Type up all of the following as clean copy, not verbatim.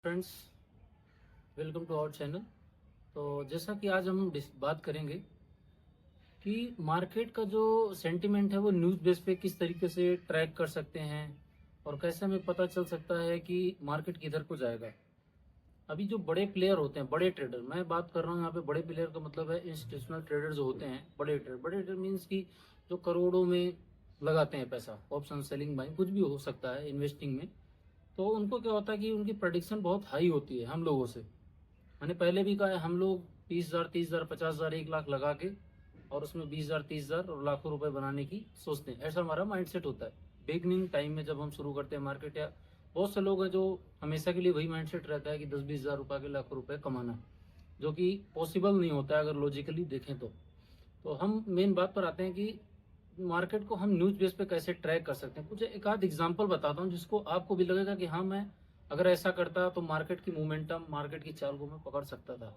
Friends, welcome to our channel. तो जैसा कि आज हम बात करेंगे कि मार्केट का जो सेंटिमेंट है वो न्यूज़ बेस पे किस तरीके से ट्रैक कर सकते हैं और कैसे हमें पता चल सकता है कि मार्केट किधर को जाएगा। अभी जो बड़े प्लेयर होते हैं, बड़े ट्रेडर, मैं बात कर रहा हूँ यहाँ पे बड़े प्लेयर का मतलब है इंस्टीट्यूशनल ट्रेडर जो होते हैं, बड़े ट्रेडर मीन्स की जो करोड़ों में लगाते हैं पैसा, ऑप्शन सेलिंग बाइंग कुछ भी हो सकता है इन्वेस्टिंग में। तो उनको क्या होता है कि उनकी प्रेडिक्शन बहुत हाई होती है हम लोगों से। मैंने पहले भी कहा है, हम लोग 20,000 30,000 50,000 1 लाख लगा के और उसमें 20,000 30,000 और लाखों रुपए बनाने की सोचते हैं। ऐसा हमारा माइंडसेट होता है बिगनिंग टाइम में जब हम शुरू करते हैं मार्केट। या बहुत से लोग हैं जो हमेशा के लिए वही माइंडसेट रहता है कि 10-20,000 रुपए के लाखों रुपए कमाना, जो कि पॉसिबल नहीं होता है अगर लॉजिकली देखें तो हम मेन बात पर आते हैं कि मार्केट को हम न्यूज बेस पे कैसे ट्रैक कर सकते हैं। कुछ एक आध एग्जांपल बताता हूँ जिसको आपको भी लगेगा कि हाँ, मैं अगर ऐसा करता तो मार्केट की मोमेंटम, मार्केट की चाल को मैं पकड़ सकता था।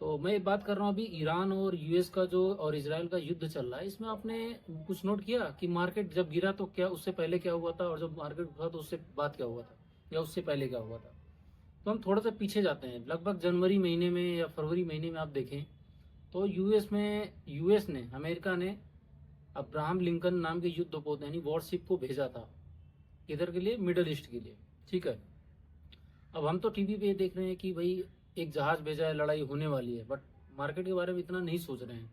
तो मैं ये बात कर रहा हूँ अभी ईरान और यूएस का जो और इजराइल का युद्ध चल रहा है, इसमें आपने कुछ नोट किया कि मार्केट जब गिरा तो क्या उससे पहले क्या हुआ था, और जब मार्केट उठा तो उससे बाद क्या हुआ था, या उससे पहले क्या हुआ था। तो हम थोड़ा सा पीछे जाते हैं, लगभग जनवरी महीने में या फरवरी महीने में आप देखें तो यूएस ने, अमेरिका ने अब्राहम लिंकन नाम के युद्धपोत यानी वॉरशिप को भेजा था। इधर के लिए, मिडल ईस्ट के लिए। ठीक है। अब हम तो टीवी पे ये देख रहे हैं कि भाई एक जहाज भेजा है, लड़ाई होने वाली है, बट मार्केट के बारे में इतना नहीं सोच रहे हैं।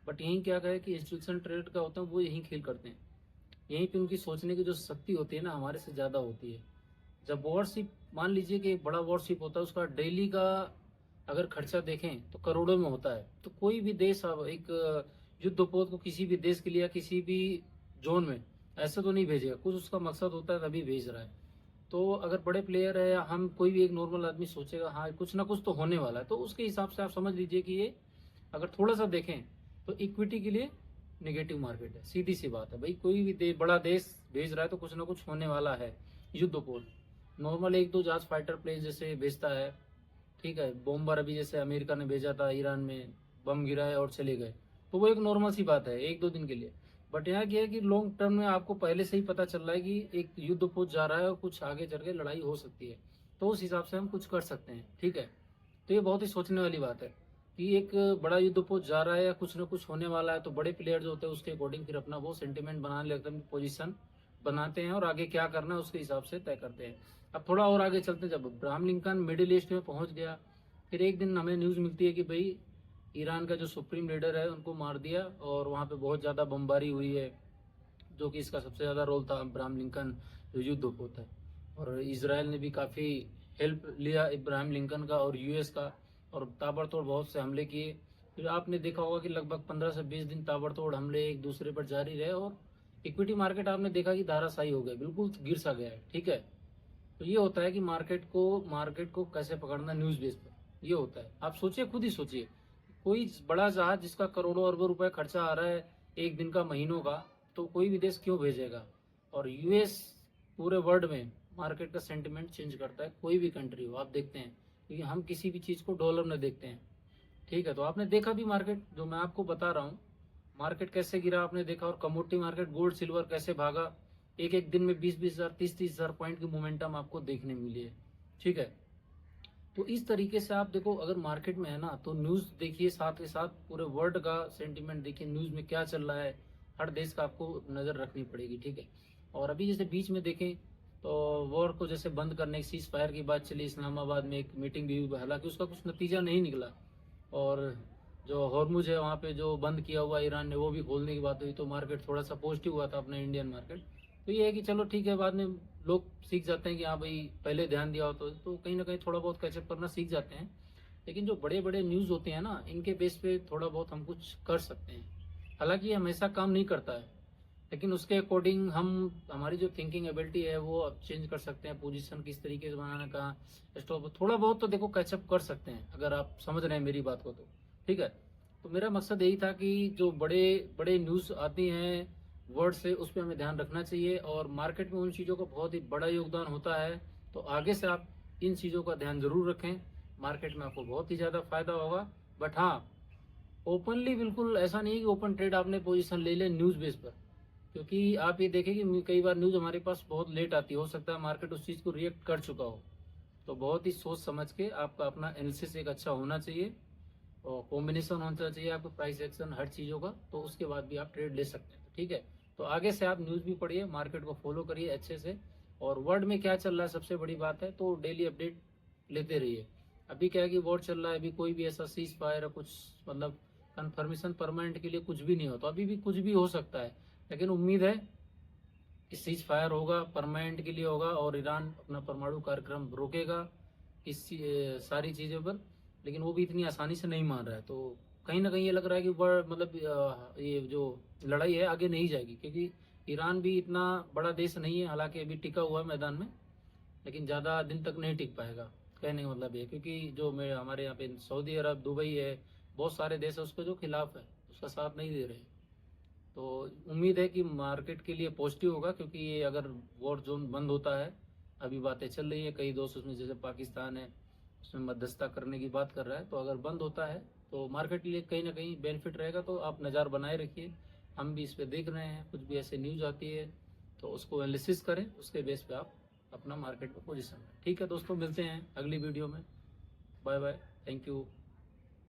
बट यहीं क्या है कि इंस्टीट्यूशन ट्रेड का होता है, वो यहीं खेल करते हैं। यहीं पे उनकी सोचने की जो शक्ति होती है ना, हमारे से ज्यादा होती है। जब वॉरशिप, मान लीजिए कि एक बड़ा वॉरशिप होता है, उसका डेली का अगर खर्चा देखें तो करोड़ों में होता है। तो कोई भी देश अब एक युद्धपोत को किसी भी देश के लिए या किसी भी जोन में ऐसे तो नहीं भेजेगा, कुछ उसका मकसद होता है तभी भेज रहा है। तो अगर बड़े प्लेयर है या हम कोई भी एक नॉर्मल आदमी सोचेगा हाँ कुछ ना कुछ तो होने वाला है, तो उसके हिसाब से आप समझ लीजिए कि ये अगर थोड़ा सा देखें तो इक्विटी के लिए नेगेटिव मार्केट है। सीधी सी बात है भाई, कोई भी बड़ा देश भेज रहा है तो कुछ ना कुछ होने वाला है। युद्धपोत नॉर्मल एक दो जहाज फाइटर प्लेन जैसे भेजता है, ठीक है, बॉम्बर अभी जैसे अमेरिका ने भेजा था ईरान में, बम गिराए और चले गए, तो वो एक नॉर्मल सी बात है एक दो दिन के लिए। बट यहाँ क्या है कि लॉन्ग टर्म में आपको पहले से ही पता चल रहा है कि एक युद्ध पहुंच जा रहा है और कुछ आगे चल के लड़ाई हो सकती है। तो उस हिसाब से हम कुछ कर सकते हैं। ठीक है। तो ये बहुत ही सोचने वाली बात है कि एक बड़ा युद्ध पहुंच जा रहा है या कुछ ना कुछ होने वाला है, तो बड़े प्लेयर जो होते हैं उसके अकॉर्डिंग फिर अपना वो सेंटिमेंट बनाने लगते हैं, पोजीशन बनाते हैं और आगे क्या करना है उसके हिसाब से तय करते हैं। अब थोड़ा और आगे चलते हैं, जब अब्राहम लिंकन मिडिल ईस्ट में पहुंच गया, फिर एक दिन हमें न्यूज मिलती है कि भाई ईरान का जो सुप्रीम लीडर है उनको मार दिया और वहां पे बहुत ज्यादा बमबारी हुई है, जो कि इसका सबसे ज्यादा रोल था अब्राहम लिंकन जो युद्ध होता है। और इसराइल ने भी काफी हेल्प लिया इब्राहिम लिंकन का और यूएस का, और ताबड़तोड़ बहुत से हमले किए। फिर आपने देखा होगा कि लगभग 15 से 20 दिन ताबड़तोड़ हमले एक दूसरे पर जारी रहे और इक्विटी मार्केट आपने देखा कि धाराशायी हो गया, बिल्कुल गिर सा गया है। ठीक है। तो ये होता है कि मार्केट को कैसे पकड़ना न्यूज बेस पर, ये होता है। आप सोचिए, खुद ही सोचिए, कोई बड़ा जहाज जिसका करोड़ों अरबों रुपए खर्चा आ रहा है एक दिन का, महीनों का, तो कोई भी देश क्यों भेजेगा। और यूएस पूरे वर्ल्ड में मार्केट का सेंटिमेंट चेंज करता है, कोई भी कंट्री हो आप देखते हैं, क्योंकि हम किसी भी चीज को डॉलर में देखते हैं। ठीक है। तो आपने देखा भी मार्केट, जो मैं आपको बता रहा हूँ, मार्केट कैसे गिरा आपने देखा, और कमोडिटी मार्केट गोल्ड सिल्वर कैसे भागा। एक एक दिन में 20-20 हजार 30-30 हजार पॉइंट की मोमेंटम आपको देखने मिली है। ठीक है। तो इस तरीके से आप देखो, अगर मार्केट में है ना तो न्यूज देखिए, साथ के साथ पूरे वर्ल्ड का सेंटीमेंट देखिए, न्यूज में क्या चल रहा है, हर देश का आपको नजर रखनी पड़ेगी। ठीक है। और अभी जैसे बीच में देखें तो वॉर को जैसे बंद करने की सीज फायर की बात चली, इस्लामाबाद में एक मीटिंग भी हुई, हालांकि उसका कुछ नतीजा नहीं निकला। और जो हॉर्मुज है वहां पे जो बंद किया हुआ ईरान ने, वो भी खोलने की बात हुई, तो मार्केट थोड़ा सा पॉजिटिव हुआ था अपना इंडियन मार्केट। तो ये है कि चलो ठीक है, बाद में लोग सीख जाते हैं कि हाँ भाई पहले ध्यान दिया हो तो कहीं ना कहीं थोड़ा बहुत कैचअप करना सीख जाते हैं। लेकिन जो बड़े बड़े न्यूज होते हैं ना, इनके बेस पे थोड़ा बहुत हम कुछ कर सकते हैं। हालांकि ये हमेशा काम नहीं करता है, लेकिन उसके अकॉर्डिंग हम, हमारी जो थिंकिंग एबिलिटी है वो अब चेंज कर सकते हैं, पोजीशन किस तरीके से बनाने का, स्टॉप थोड़ा बहुत तो देखो कैचअप कर सकते हैं अगर आप समझ रहे हैं मेरी बात को तो। ठीक है। तो मेरा मकसद यही था कि जो बड़े बड़े न्यूज आती हैं वर्ड से, उस पर हमें ध्यान रखना चाहिए, और मार्केट में उन चीजों का बहुत ही बड़ा योगदान होता है। तो आगे से आप इन चीजों का ध्यान जरूर रखें, मार्केट में आपको बहुत ही ज्यादा फायदा होगा। बट हाँ, ओपनली बिल्कुल ऐसा नहीं है कि ओपन ट्रेड आपने पोजीशन ले ले न्यूज बेस पर, क्योंकि आप ये देखें कि कई बार न्यूज हमारे पास बहुत लेट आती है, हो सकता है मार्केट उस चीज को रिएक्ट कर चुका हो। तो बहुत ही सोच समझ के आपका अपना एनालिसिस एक अच्छा होना चाहिए और कॉम्बिनेशन होना चाहिए आपका प्राइस एक्शन हर चीज़ों का, तो उसके बाद भी आप ट्रेड ले सकते हैं। ठीक है, तो आगे से आप न्यूज़ भी पढ़िए, मार्केट को फॉलो करिए अच्छे से, और वर्ल्ड में क्या चल रहा है सबसे बड़ी बात है, तो डेली अपडेट लेते रहिए। अभी क्या है कि वॉर चल रहा है, अभी कोई भी ऐसा सीज फायर या कुछ मतलब कंफर्मेशन परमानेंट के लिए कुछ भी नहीं होता, अभी भी कुछ भी हो सकता है, लेकिन उम्मीद है कि सीज फायर होगा, परमानेंट के लिए होगा, और ईरान अपना परमाणु कार्यक्रम रोकेगा इस सारी चीज़ों पर, लेकिन वो भी इतनी आसानी से नहीं मान रहा है। तो कहीं ना कहीं ये लग रहा है कि मतलब ये जो लड़ाई है आगे नहीं जाएगी, क्योंकि ईरान भी इतना बड़ा देश नहीं है, हालांकि अभी टिका हुआ है मैदान में, लेकिन ज़्यादा दिन तक नहीं टिक पाएगा। कहने का मतलब ये, क्योंकि जो हमारे यहाँ पे सऊदी अरब, दुबई है, बहुत सारे देश है उसके जो खिलाफ है, उसका साथ नहीं दे रहे। तो उम्मीद है कि मार्केट के लिए पॉजिटिव होगा, क्योंकि ये अगर वॉर जोन बंद होता है, अभी बातें चल रही है, कई दोस्त उसमें जैसे पाकिस्तान है उसमें मध्यस्थता करने की बात कर रहा है, तो अगर बंद होता है तो मार्केट के लिए कहीं ना कहीं बेनिफिट रहेगा। तो आप नज़र बनाए रखिए, हम भी इस पर देख रहे हैं, कुछ भी ऐसे न्यूज़ आती है तो उसको एनालिसिस करें, उसके बेस पे आप अपना मार्केट में पोजीशन। ठीक है दोस्तों, मिलते हैं अगली वीडियो में। Bye bye, thank you.